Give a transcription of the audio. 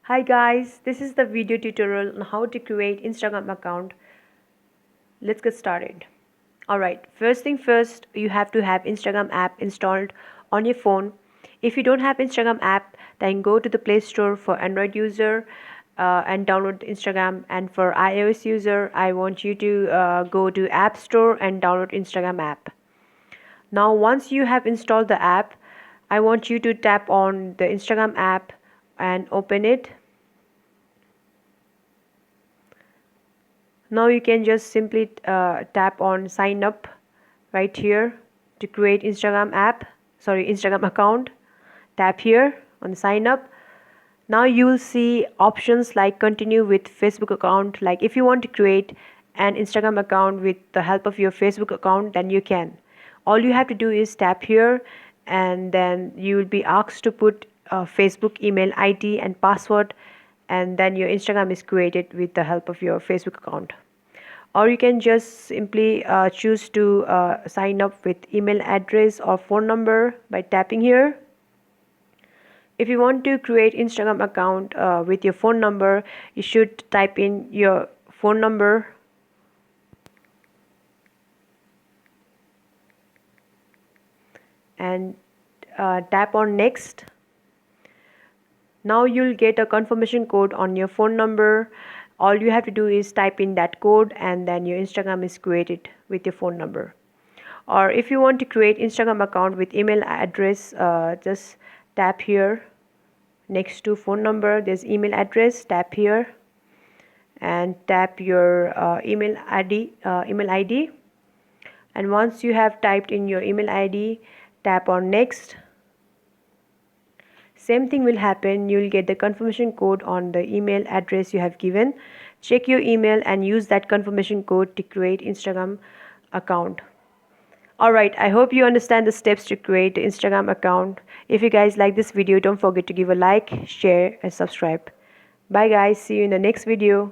Hi guys, this is the video tutorial on how to create Instagram account. Let's get started. Alright, first thing first, you have to have Instagram app installed on your phone. If you don't have Instagram app, then go to the Play Store for Android user and download Instagram, and for iOS user, I want you to go to App Store and download Instagram app. Now once you have installed the app, I want you to tap on the Instagram app and open it. Now you can just simply tap on sign up right here to create Instagram account. Tap here on sign up. Now you will see options like continue with Facebook account. Like if you want to create an Instagram account with the help of your Facebook account, then you can. All you have to do is tap here, and then you will be asked to put Facebook email ID and password, and then your Instagram is created with the help of your Facebook account. Or you can just simply choose to sign up with email address or phone number by tapping here. If you want to create Instagram account with your phone number, you should type in your phone number and tap on next. Now you'll get a confirmation code on your phone number. All you have to do is type in that code, and then your Instagram is created with your phone number. Or if you want to create Instagram account with email address, just tap here next to phone number. There's email address. Tap here and tap your email ID. And once you have typed in your email ID, tap on next. Same thing will happen. You will get the confirmation code on the email address you have given. Check your email and use that confirmation code to create Instagram account. Alright, I hope you understand the steps to create the Instagram account. If you guys like this video, don't forget to give a like, share and subscribe. Bye guys, see you in the next video.